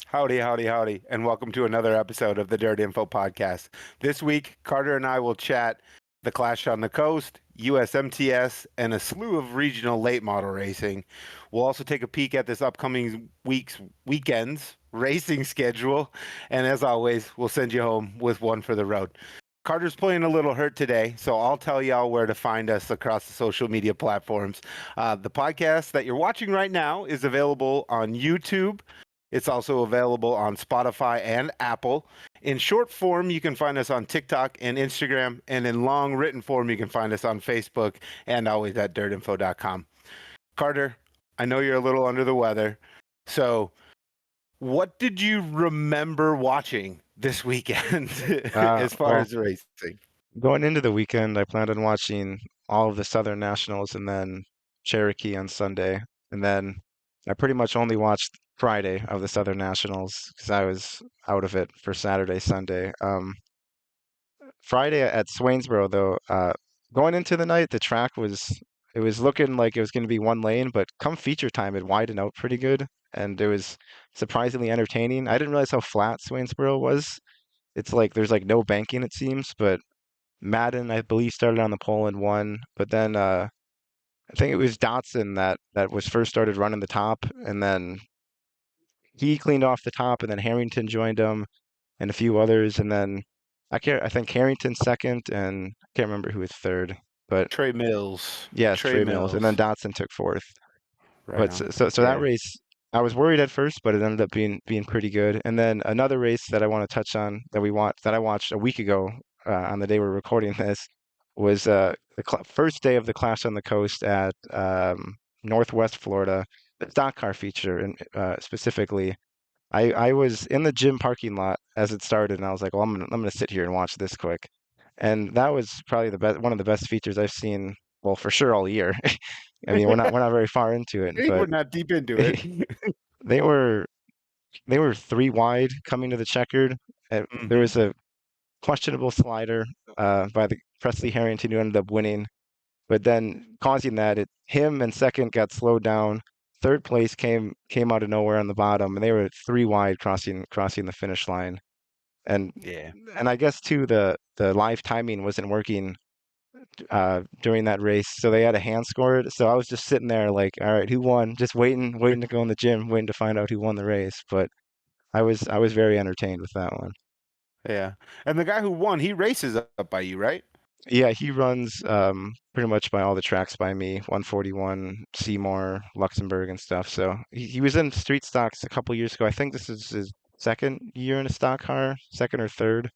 Howdy, howdy, howdy, and welcome to another episode of the DirtInfo Podcast. This week, Carter and I will chat the Clash on the Coast, USMTS, and a slew of regional late model racing. We'll also take a peek at this upcoming weekend's racing schedule, and as always, we'll send you home with one for the road. Carter's playing a little hurt today, so I'll tell y'all where to find us across the social media platforms. The podcast that you're watching right now is available on YouTube. It's also available on Spotify and Apple. In short form, you can find us on TikTok and Instagram, and in long written form, you can find us on Facebook and always at dirtinfo.com. Carter, I know you're a little under the weather, so what did you remember watching this weekend as far Well, as racing? going into the weekend, I planned on watching all of the Southern Nationals and then Cherokee on Sunday. And then I pretty much only watched Friday of the Southern Nationals because I was out of it for Saturday, Sunday. Friday at Swainsboro, though, going into the night, the track it was looking like it was going to be one lane, but come feature time, it widened out pretty good, and it was surprisingly entertaining. I didn't realize how flat Swainsboro was. It's like there's like no banking, it seems, but Madden, I believe, started on the pole and won, but then I think it was Dotson that was first started running the top, and then he cleaned off the top, and then Harrington joined him, and a few others, and then I think Harrington second, and I can't remember who was third, but Trey Mills. yes, Trey Trey Mills, and then Mills. Dotson took fourth. Right But on. so that Yeah. race, I was worried at first, but it ended up being pretty good. And then another race that I want to touch on that I watched a week ago on the day we're recording this was the first day of the Clash on the Coast at Northwest Florida, the stock car feature, and specifically. I was in the gym parking lot as it started, and I was like, "Well, I'm gonna sit here and watch this quick," and that was probably the best one of the best features I've seen. Well, for sure all year. I mean, we're not very far into it, We're but not deep into it. they were they were three wide coming to the checkered. There Mhm. was a questionable slider by the Presley Harrington who ended up winning, but then causing that him and second got slowed down. Third place came out of nowhere on the bottom, and they were three wide crossing the finish line. And Yeah. and I guess too the live timing wasn't working during that race, so they had a hand score it. So I was just sitting there like, all right, who won? Just waiting to go in the gym, waiting to find out who won the race. But I was very entertained with that one. Yeah. And the guy who won, he races up by you, right? Yeah, he runs pretty much by all the tracks by me, 141, Seymour, Luxembourg, and stuff. So he was in street stocks a couple years ago. I think this is his second year in a stock car, second or third.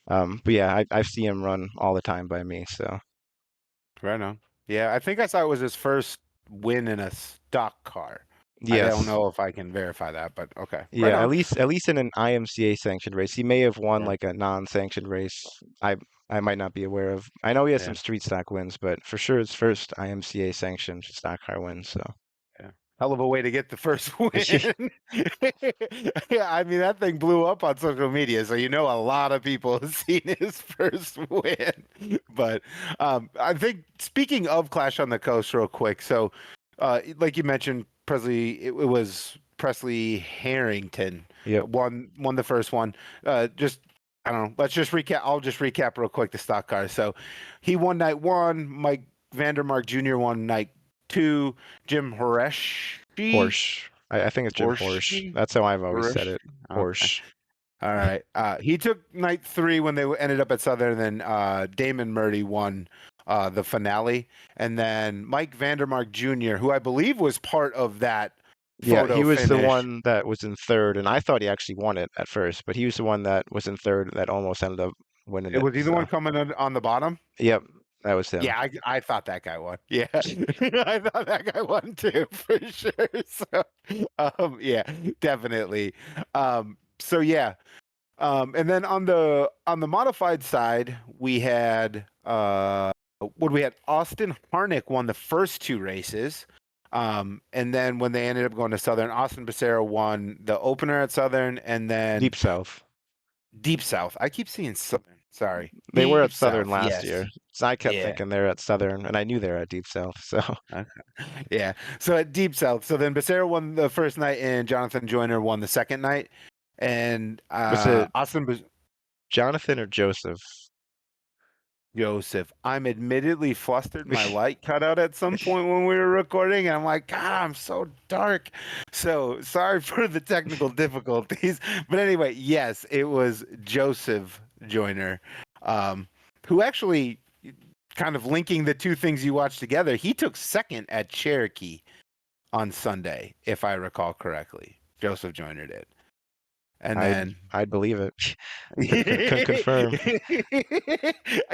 But yeah, I see him run all the time by me. So Right on. Yeah, I think I saw it was his first win in a stock car. I don't yes, know if I can verify that, but okay. Right yeah, on. at least in an IMCA sanctioned race. He may have won Yeah. like a non-sanctioned race. I might not be aware of. I know he has Yeah. some street stock wins, but for sure his first IMCA sanctioned stock car win. So Yeah. Hell of a way to get the first win. Yeah, I mean that thing blew up on social media, so you know a lot of people have seen his first win. But I think speaking of Clash on the Coast, real quick. So, like you mentioned, it was Presley Harrington yep, won the first one. Just I don't know. Let's just recap. I'll just recap real quick the stock car. So, he won night one. Mike Vandermark Jr. won night two. Jim Horeshi. Horsch. I think it's Jim Horsch. Horshi? That's how I've always said Horeshi? it. Okay. Horsch. All right. He took night three when they ended up at Southern, and then Damon Murdy won the finale. And then Mike Vandermark Jr., who I believe was part of that Yeah, photo he was the finish. one that was in third, and I thought he actually won it at first, but he was the one that was in third that almost ended up winning It it. was he the one So, coming on the bottom? yep, that was him. Yeah, I thought that guy won. Yeah, I thought that guy won too, for sure. So, yeah, definitely. So yeah, and then on the modified side, we had Austin Harnick won the first two races. And then when they ended up going to Southern, Austin Becerra won the opener at Southern, and then Deep South. Deep South. I keep seeing Southern. Sorry. They were at Deep Southern South. last Yes. year. So I kept Yeah. thinking they're at Southern, and I knew they were at Deep South. So Okay. Yeah. So at Deep South. So then Becerra won the first night and Jonathan Joyner won the second night. And was it Austin Jonathan or Joseph? Joseph. I'm admittedly flustered. My light cut out at some point when we were recording, and I'm like, God, I'm so dark. So sorry for the technical difficulties. But anyway, yes, it was Joseph Joyner, who actually kind of linking the two things you watched together. He took second at Cherokee on Sunday, if I recall correctly. Joseph Joyner did. And then I'd believe it. Couldn't confirm.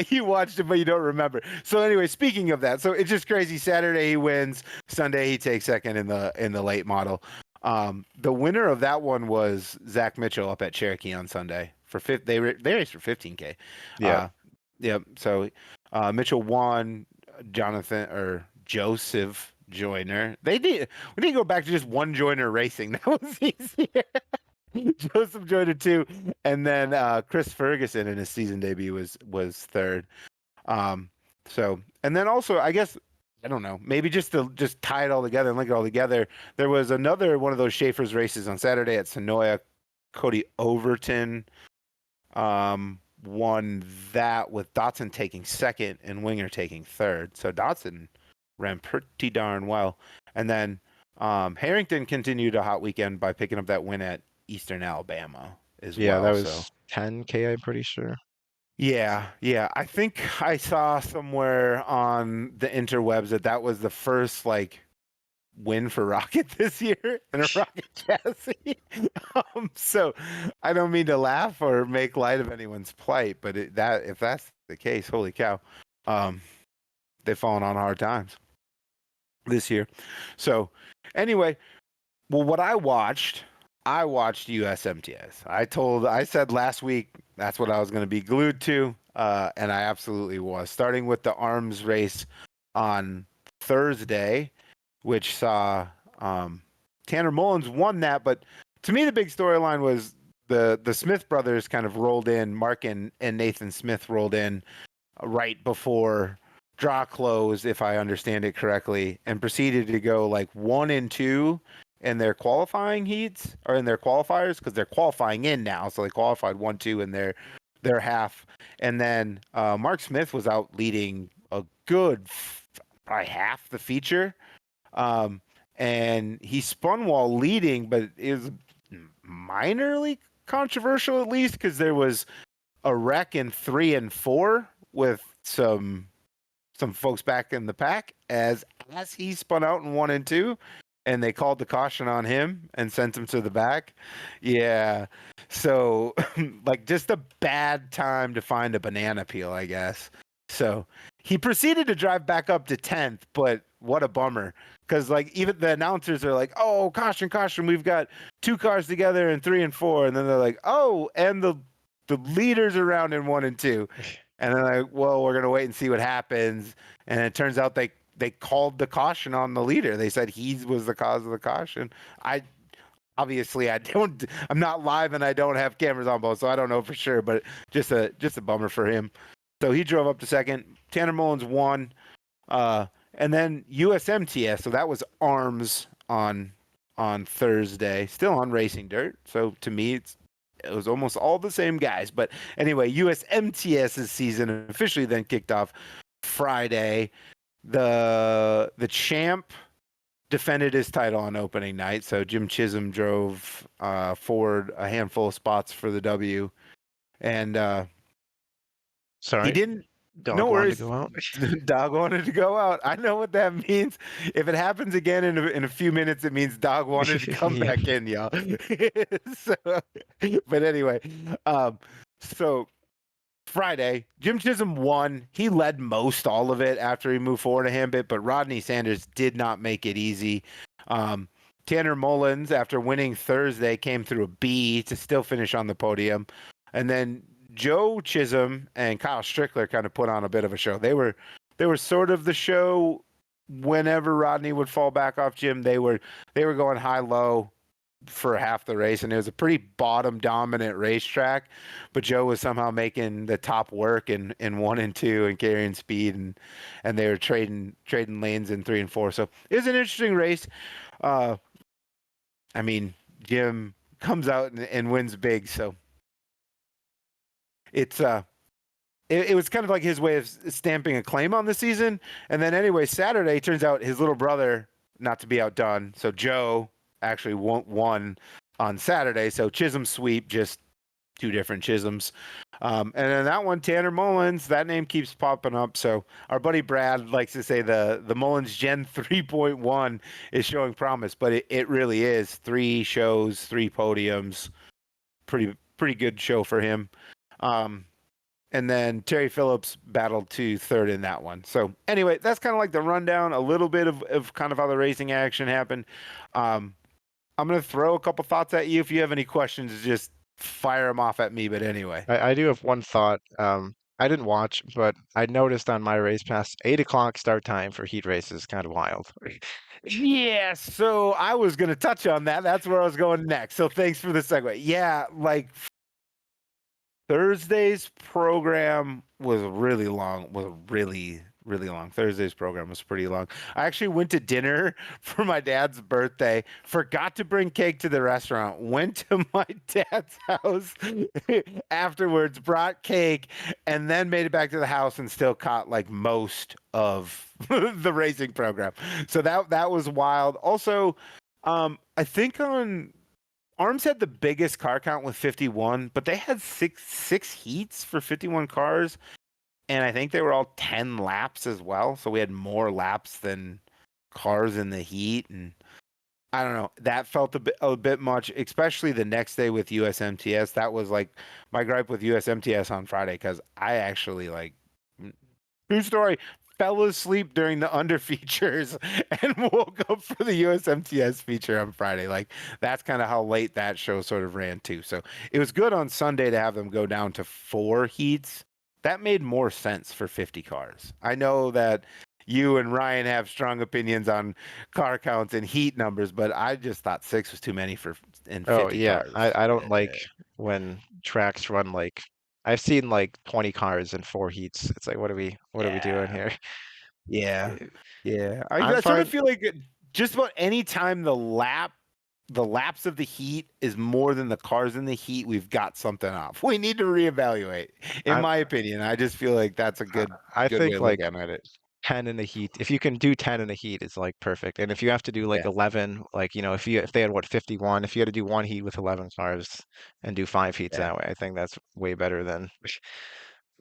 you watched it, but you don't remember. So anyway, speaking of that, so it's just crazy. Saturday he wins. Sunday he takes second in the late model. The winner of that one was Zach Mitchell up at Cherokee on Sunday for they raced for 15K. Yeah. Yep. So Mitchell won. Jonathan or Joseph Joyner. We need to go back to just one Joyner racing. That was easier. Joseph Joyner too, and then Chris Ferguson in his season debut was third. So and then also I guess I don't know, maybe just to just tie it all together and link it all together. There was another one of those Schaefer's races on Saturday at Sonoya. Cody Overton won that with Dotson taking second and Winger taking third. So Dotson ran pretty darn well, and then Harrington continued a hot weekend by picking up that win at Eastern Alabama as Yeah, well. that So was 10K, I'm pretty sure. yeah. I think I saw somewhere on the interwebs that was the first like win for Rocket this year in a Rocket chassis. So I don't mean to laugh or make light of anyone's plight, but if that's the case, holy cow, they've fallen on hard times this year. So anyway, well, what I watched USMTS. I said last week that's what I was going to be glued to, and I absolutely was. Starting with the arms race on Thursday, which saw Tanner Mullins won that, but to me the big storyline was the Smith brothers kind of rolled in. Mark and Nathan Smith rolled in right before draw close, if I understand it correctly, and proceeded to go like 1 and 2 in their qualifying heats or in their qualifiers because they're qualifying in now. So they qualified 1-2 in their half, and then Mark Smith was out leading a good probably half the feature, and he spun while leading, but it was minorly controversial at least because there was a wreck in 3 and 4 with some folks back in the pack as he spun out in 1 and 2, and they called the caution on him and sent him to the back. Yeah. So like just a bad time to find a banana peel, I guess. So he proceeded to drive back up to 10th, but what a bummer. Because like even the announcers are like, oh, caution, we've got 2 cars together in 3 and 4. And then they're like, oh, and the leaders around in 1 and 2. And then like, well, we're gonna wait and see what happens. And it turns out they called the caution on the leader. They said he was the cause of the caution. Obviously I'm not live and I don't have cameras on both, so I don't know for sure, but just a bummer for him. So he drove up to second. Tanner Mullins won. And then USMTS, so that was arms on Thursday, still on Racing Dirt. So to me it was almost all the same guys. But anyway, USMTS's season officially then kicked off Friday. The champ defended his title on opening night. So Jim Chisholm drove forward a handful of spots for the W. And Sorry. he didn't. Dog No wanted worries. to go out. Dog wanted to go out. I know what that means. If it happens again in a few minutes, it means Dog wanted to come Yeah. back in, y'all. So, but anyway, so Friday, Jim Chisholm won. He led most all of it after he moved forward a hand bit, but Rodney Sanders did not make it easy. Tanner Mullins, after winning Thursday, came through a B to still finish on the podium. And then Joe Chisholm and Kyle Strickler kind of put on a bit of a show. They were sort of the show whenever Rodney would fall back off Jim. They were going high low for half the race, and it was a pretty bottom dominant racetrack, but Joe was somehow making the top work in 1 and 2 and carrying speed, and they were trading lanes in 3 and 4. So it was an interesting race. Uh, I mean, Jim comes out and wins big, so it's it was kind of like his way of stamping a claim on the season. And then anyway, Saturday turns out his little brother not to be outdone, so Joe actually won on Saturday. So Chisholm sweep, just two different Chisholms. And then that one, Tanner Mullins, that name keeps popping up. So our buddy Brad likes to say the Mullins Gen 3.1 is showing promise, but it really is. 3 shows, 3 podiums, pretty good show for him. And then Terry Phillips battled to third in that one. So anyway, that's kind of like the rundown, a little bit of kind of how the racing action happened. I'm going to throw a couple thoughts at you. If you have any questions, just fire them off at me. But anyway. I do have one thought. I didn't watch, but I noticed on my race pass, 8 o'clock start time for heat races, kind of wild. Yeah, so I was going to touch on that. That's where I was going next. So thanks for the segue. Yeah, like Thursday's program was really long, really long. Thursday's program was pretty long. I actually went to dinner for my dad's birthday, forgot to bring cake to the restaurant, went to my dad's house afterwards, brought cake, and then made it back to the house and still caught like most of the racing program. So that was wild. Also, I think on Arms had the biggest car count with 51, but they had six heats for 51 cars, and I think they were all 10 laps as well. So we had more laps than cars in the heat, and I don't know. That felt a bit much, especially the next day with USMTS. That was like my gripe with USMTS on Friday, because I actually true story, fell asleep during the under features and woke up for the USMTS feature on Friday. Like that's kind of how late that show sort of ran too. So it was good on Sunday to have them go down to 4 heats. That made more sense for 50 cars. I know that you and Ryan have strong opinions on car counts and heat numbers, but I just thought 6 was too many for in 50 Oh yeah, cars. I don't like when tracks run like I've seen like 20 cars in 4 heats. It's like what are we doing here? Yeah. Yeah. I'm I sort of fine. feel like just about any time the laps of the heat is more than the cars in the heat, we've got something off. We need to reevaluate. In I my opinion, I just feel like that's a I good way think of like looking at it. 10 in the heat. If you can do 10 in the heat, it's like perfect. And if you have to do like Yeah. 11, like if they had what 51, if you had to do one heat with 11 cars and do 5 heats Yeah. that way, I think that's way better than.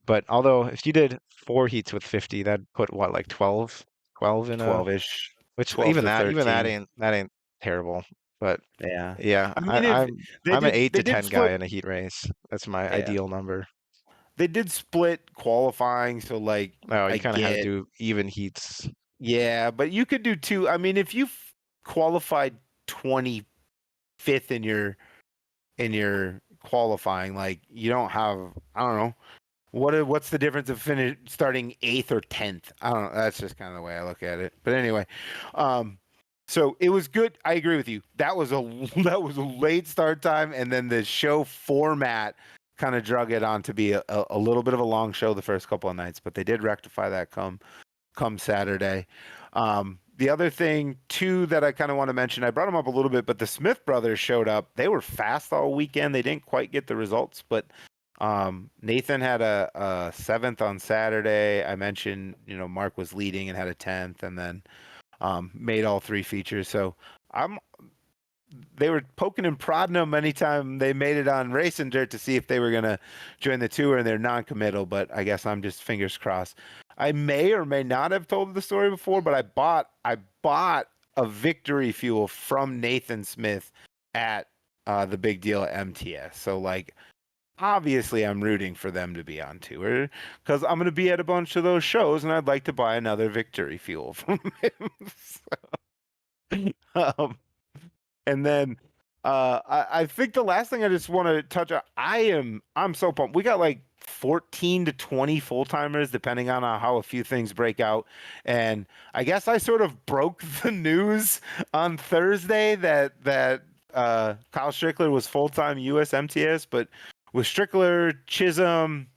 But although if you did 4 heats with 50, that'd put what like 12 in a 12-ish, which 12 to even that 13. ain't terrible. But Yeah. yeah, I mean, if I'm an 8 they to did 10 guy split, in a heat race. That's my yeah, ideal number. they did split qualifying. So like, Oh, I you kind of had to get, do even heats. yeah, but you could do 2. I mean, if you qualified 25th in your qualifying, like you don't have, I don't know, what's the difference of starting 8th or 10th? I don't know. That's just kind of the way I look at it. But anyway, so it was good. I agree with you. That was a late start time, and then the show format kind of drug it on to be a little bit of a long show the first couple of nights, but they did rectify that come Saturday. The other thing too that I kind of want to mention, I brought them up a little bit, but the Smith brothers showed up. They were fast all weekend. They didn't quite get the results, but Nathan had a 7th on Saturday. I mentioned, Mark was leading and had a 10th, and then made all 3 features. So they were poking and prodding them anytime they made it on Racing Dirt to see if they were going to join the tour, and they're non-committal, but I guess I'm just fingers crossed. I may or may not have told the story before, but I bought a victory fuel from Nathan Smith at the Big Deal at MTS. So like, obviously I'm rooting for them to be on tour because I'm going to be at a bunch of those shows, and I'd like to buy another victory fuel from him. um, and then I think the last thing I just want to touch on, I'm so pumped. We got like 14 to 20 full timers, depending on how a few things break out. And I guess I sort of broke the news on Thursday that Kyle Strickler was full-time USMTS, but with Strickler, Chisholm,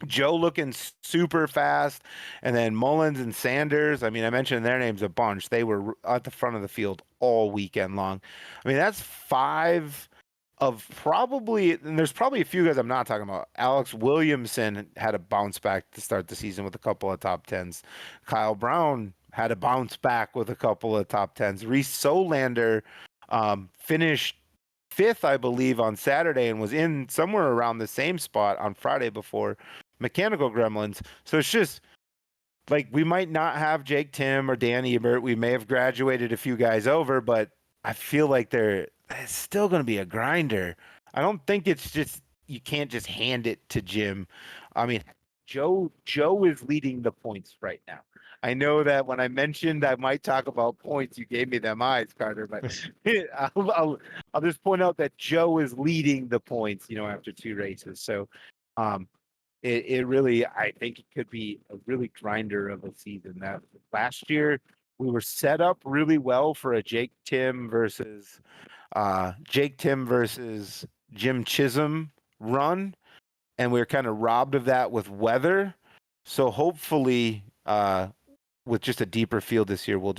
Joe looking super fast, and then Mullins and Sanders. I mean, I mentioned their names a bunch. They were at the front of the field all weekend long. I mean, that's five of probably, and there's probably a few guys I'm not talking about. Alex Williamson had a bounce back to start the season with a couple of top tens. Kyle Brown had a bounce back with a couple of top tens. Reese Solander finished fifth, I believe, on Saturday and was in somewhere around the same spot on Friday before Mechanical Gremlins. So it's just like we might not have Jake Tim or Dan Ebert. We may have graduated a few guys over, but I feel like it's still going to be a grinder. I don't think it's just you can't just hand it to Jim. I mean, Joe is leading the points right now. I know that when I mentioned I might talk about points, you gave me them eyes, Carter. But I'll just point out that Joe is leading the points, after two races. So, it really, I think it could be a really grinder of a season. That last year we were set up really well for a Jake Tim versus Jim Chisholm run, and we were kind of robbed of that with weather. So hopefully, with just a deeper field this year, we'll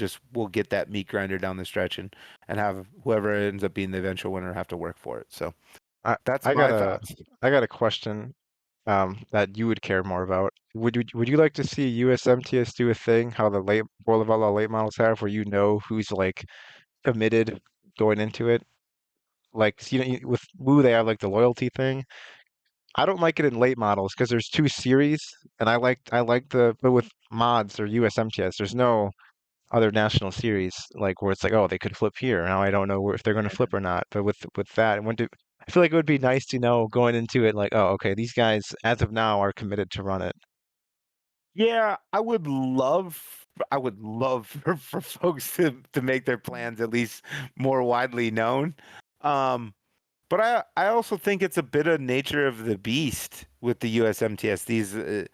get that meat grinder down the stretch and have whoever ends up being the eventual winner have to work for it. So I that's I my got a thoughts. I got a question that you would care more about. Would you like to see USMTS do a thing how the late World of Outlaw late models have, where you know who's like committed going into it? Like with Woo, they have like the loyalty thing. I don't like it in late models because there's two series, and I like but with mods or USMTS, there's no other national series like where it's like, oh, they could flip here. Now I don't know if they're going to flip or not. But with that, I feel like it would be nice to know going into it, like, oh, okay, these guys as of now are committed to run it. Yeah, I would love for folks to make their plans at least more widely known. Um, but I also think it's a bit of nature of the beast with the USMTS.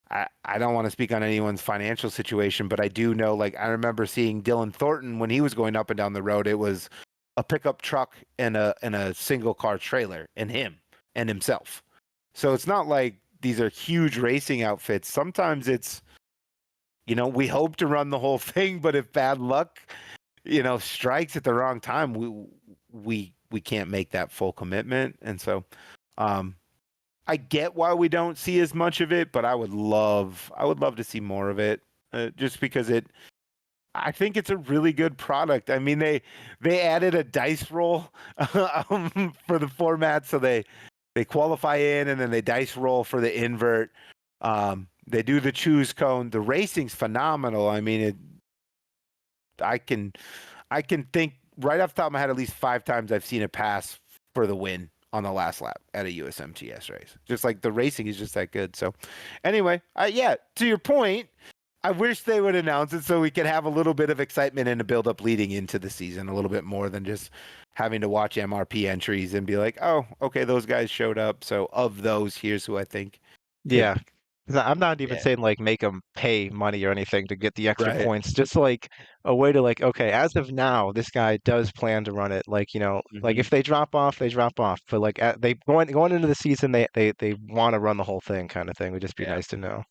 I don't want to speak on anyone's financial situation, but I do know, like, I remember seeing Dylan Thornton when he was going up and down the road. It was a pickup truck and a single car trailer and him and himself. So it's not like these are huge racing outfits. Sometimes it's, we hope to run the whole thing, but if bad luck, strikes at the wrong time, we can't make that full commitment. And so, I get why we don't see as much of it, but I would love to see more of it, just because I think it's a really good product. I mean, they added a dice roll for the format, so they qualify in and then they dice roll for the invert. They do the choose cone. The racing's phenomenal. I mean, I can think right off the top of my head at least 5 times I've seen it pass for the win on the last lap at a USMTS race. Just like the racing is just that good. So anyway, yeah, to your point, I wish they would announce it so we could have a little bit of excitement and a build up leading into the season, a little bit more than just having to watch MRP entries and be like, oh, okay, those guys showed up. So of those, here's who I think could. Yeah. 'Cause I'm not even Yeah. saying like make them pay money or anything to get the extra Right. points, just like a way to like, okay, as of now, this guy does plan to run it. Like, like Hmm. if they drop off, they drop off. But like they going into the season, they want to run the whole thing kind of thing. Would just be Yeah. nice to know.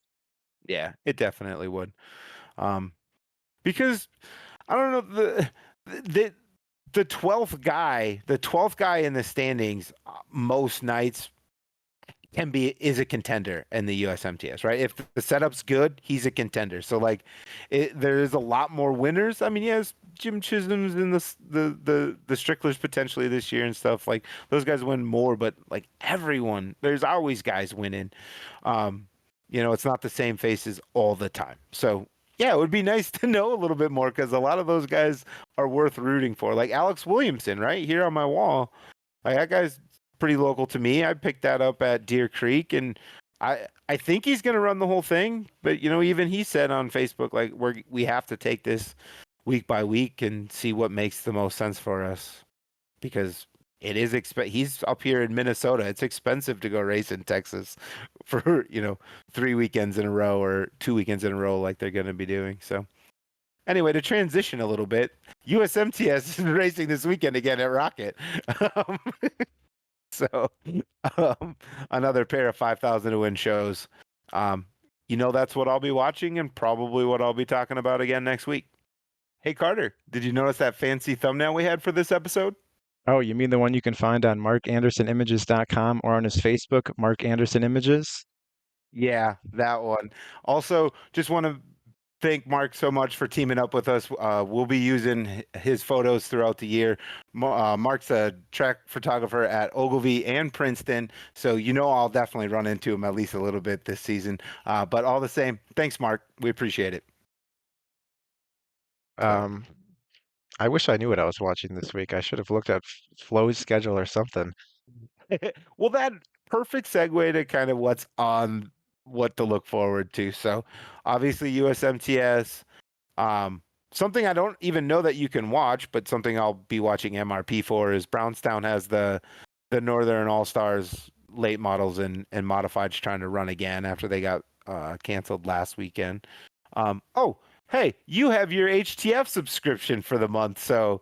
Yeah. It definitely would. Um, because I don't know the the 12th guy in the standings most nights is a contender in the USMTS, right? If the setup's good, he's a contender. So like, there is a lot more winners. I mean, yes, Jim Chisholm's in the Stricklers potentially this year and stuff. Like those guys win more, but like everyone, there's always guys winning. It's not the same faces all the time. So yeah, it would be nice to know a little bit more because a lot of those guys are worth rooting for. Like Alex Williamson, right here on my wall. Like that guy's pretty local to me. I picked that up at Deer Creek, and I think he's going to run the whole thing. But even he said on Facebook, like we have to take this week by week and see what makes the most sense for us because it is he's up here in Minnesota. It's expensive to go race in Texas for 3 weekends in a row or 2 weekends in a row like they're going to be doing. So Anyway, to transition a little bit, USMTS is racing this weekend again at Rocket. Um, so another pair of 5,000 to win shows. Um, that's what I'll be watching and probably what I'll be talking about again next week. Hey, Carter, did you notice that fancy thumbnail we had for this episode? Oh, you mean the one you can find on markandersonimages.com or on his Facebook, Mark Anderson Images? Yeah, that one. Also, just want to thank Mark so much for teaming up with us. We'll be using his photos throughout the year. Mark's a track photographer at Ogilvy and Princeton, so I'll definitely run into him at least a little bit this season. But all the same, thanks, Mark. We appreciate it. So. Um, I wish I knew what I was watching this week. I should have looked at Flo's schedule or something. Well, that perfect segue to kind of what's on what to look forward to. So, obviously, USMTS. Something I don't even know that you can watch, but something I'll be watching MRP for is Brownstown has the Northern All Stars late models and modifieds trying to run again after they got canceled last weekend. Oh, hey, you have your HTF subscription for the month, so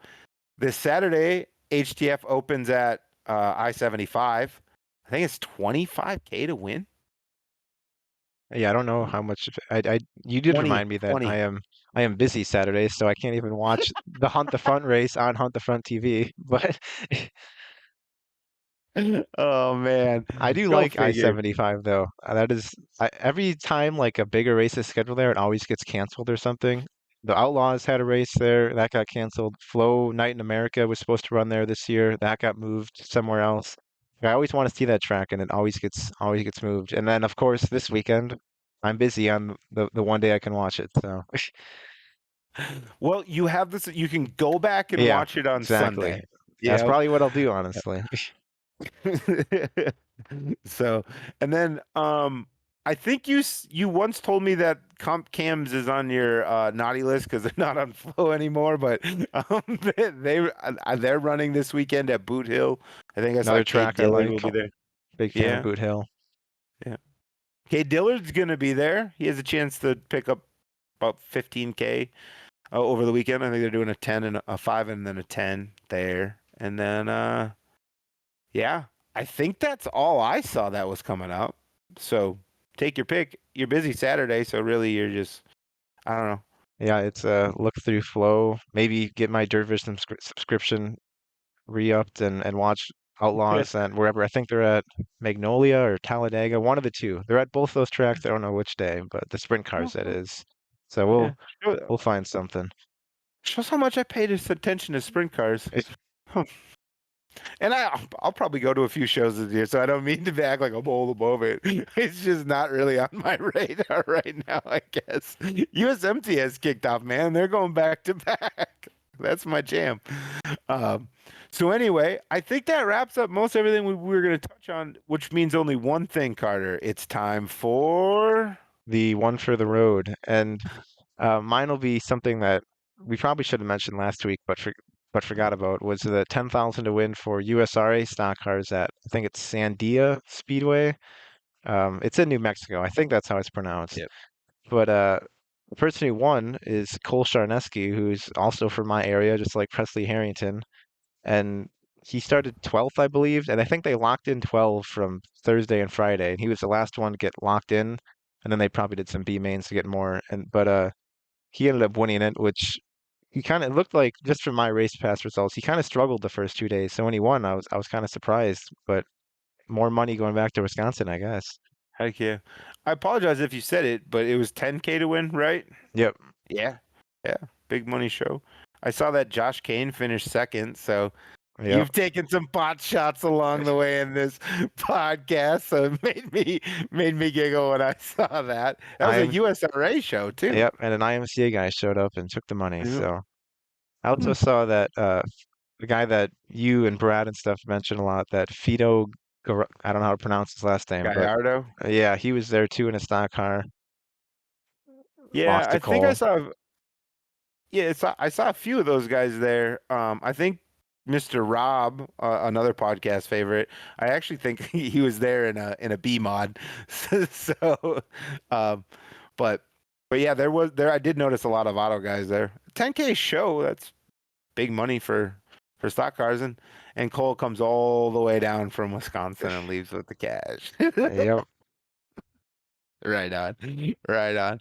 this Saturday HTF opens at I-75. I think it's 25K to win. Yeah, I don't know how much you did 20, remind me that 20. I am busy Saturdays, so I can't even watch the Hunt the Front race on Hunt the Front TV. But Oh man, I do go like figure. I-75 though. Every time like a bigger race is scheduled there, it always gets canceled or something. The Outlaws had a race there that got canceled. Flow Night in America was supposed to run there this year. That got moved somewhere else. I always want to see that track, and it always gets moved. And then of course this weekend, I'm busy on the one day I can watch it. So Well, you have this. You can go back and yeah, watch it on exactly. Sunday. That's Yeah. probably what I'll do, honestly. So, and then I think you once told me that comp cams is on your naughty list because they're not on Flow anymore, but they're running this weekend at Boot Hill. I think I saw Another Cade track I Dillard like. will be there. Big fan of Yeah, Boot Hill. yeah. Cade Dillard's gonna be there. He has a chance to pick up about 15K over the weekend. I think they're doing a 10 and a 5 and then a 10 there, and then yeah, I think that's all I saw that was coming up. So take your pick. You're busy Saturday, so really you're just, I don't know. Yeah, it's a look through Flow. Maybe get my DirtVision subscription re-upped and watch Outlaws and wherever. I think they're at Magnolia or Talladega, one of the two. They're at both those tracks. I don't know which day, but the sprint cars that is. So Yeah. we'll find something. Shows how much I paid attention to sprint cars. Huh. And I'll probably go to a few shows this year, so I don't mean to act like I'm all above it. It's just not really on my radar right now, I guess. USMTS kicked off, man. They're going back to back. That's my jam. Um, so anyway, I think that wraps up most everything we were going to touch on, which means only one thing, Carter. It's time for The one for the road. And mine will be something that we probably should have mentioned last week, but forgot about was the 10,000 to win for USRA stock cars at I think it's Sandia Speedway. It's in New Mexico. I think that's how it's pronounced. Yep. But the person who won is Cole Sharneski, who's also from my area, just like Presley Harrington. And he started 12th, I believe, and I think they locked in 12 from Thursday and Friday, and he was the last one to get locked in. And then they probably did some B mains to get more. But he ended up winning it, which he kind of looked like just from my race pass results, he kind of struggled the first 2 days. So when he won, I was kind of surprised, but more money going back to Wisconsin, I guess. heck yeah. I apologize if you said it, but it was 10K to win, right? Yep. Yeah. Yeah. Big money show. I saw that Josh Kane finished second, so Yep. you've taken some pot shots along the way in this podcast, so it made me giggle when I saw that. That was a I'm USRA show too. Yep, and an IMCA guy showed up and took the money. Yep. So I also saw that the guy that you and Brad and stuff mentioned a lot, that I don't know how to pronounce his last name, but Gallardo. yeah, he was there too in a stock car. Yeah, Lost to I think I Cole. saw. Yeah, I saw a few of those guys there. I think Mr. Rob, another podcast favorite, I actually think he was there in a B mod. So, um, but But yeah, I did notice a lot of auto guys there. 10K show, that's big money for stock cars, and Cole comes all the way down from Wisconsin and leaves with the cash. Yep. Right on. Right on.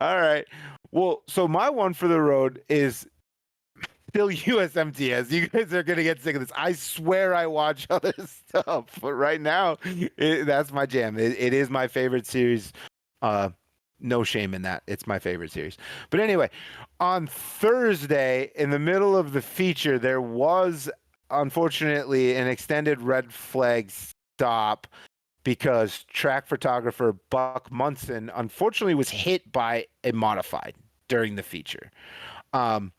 All right. Well, so my one for the road is still USMTS. You guys are gonna get sick of this. I swear I watch other stuff, but right now, that's my jam. It is my favorite series. No shame in that. It's my favorite series. But anyway, on Thursday, in the middle of the feature, there was unfortunately an extended red flag stop because track photographer Buck Munson unfortunately was hit by a modified during the feature. And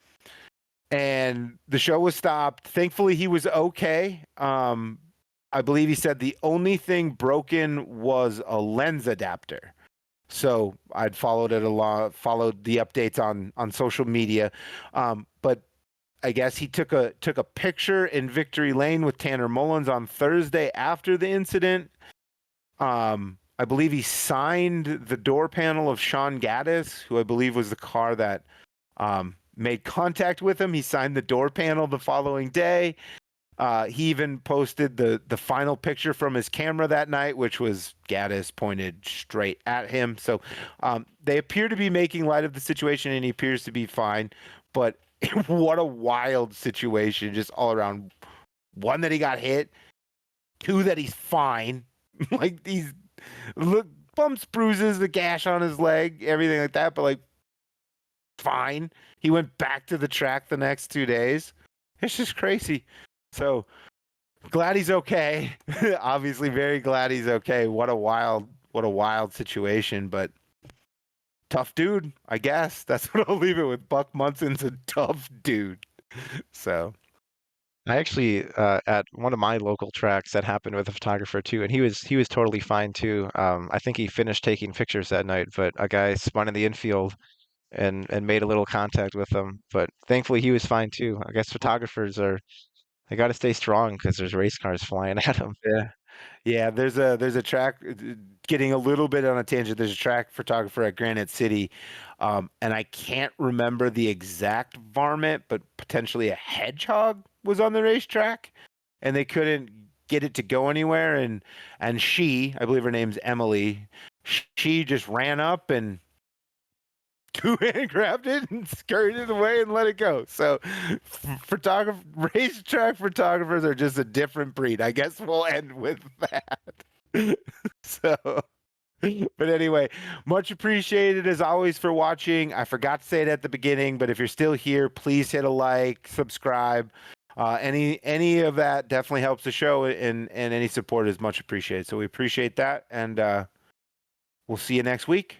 the show was stopped. Thankfully, he was okay. I believe he said the only thing broken was a lens adapter. So I'd followed the updates on social media. But I guess he took a picture in Victory Lane with Tanner Mullins on Thursday after the incident. I believe he signed the door panel of Sean Gaddis, who I believe was the car that made contact with him. He signed the door panel the following day. He even posted the final picture from his camera that night, which was Gaddis pointed straight at him. So they appear to be making light of the situation, and he appears to be fine. But what a wild situation, just all around. One, that he got hit. Two, that he's fine. Like, these bumps, bruises, the gash on his leg, everything like that. But, like, fine. He went back to the track the next 2 days. It's just crazy. So glad he's okay. Obviously, very glad he's okay. What a wild situation, but tough dude, I guess. That's what I'll leave it with. Buck Munson's a tough dude. So I actually at one of my local tracks that happened with a photographer too, and he was totally fine too. I think he finished taking pictures that night, but a guy spun in the infield and made a little contact with him. But thankfully he was fine too. I guess photographers they got to stay strong because there's race cars flying at them. yeah. Yeah, there's a track, getting a little bit on a tangent. There's a track photographer at Granite City, and I can't remember the exact varmint, but potentially a hedgehog was on the racetrack, and they couldn't get it to go anywhere. And she, I believe her name's Emily, she just ran up and two-hand grabbed it and scurried it away and let it go. So racetrack photographers are just a different breed. I guess we'll end with that. So, but anyway, much appreciated as always for watching. I forgot to say it at the beginning, but if you're still here, please hit a like, subscribe. Any of that definitely helps the show, and any support is much appreciated. So we appreciate that, and we'll see you next week.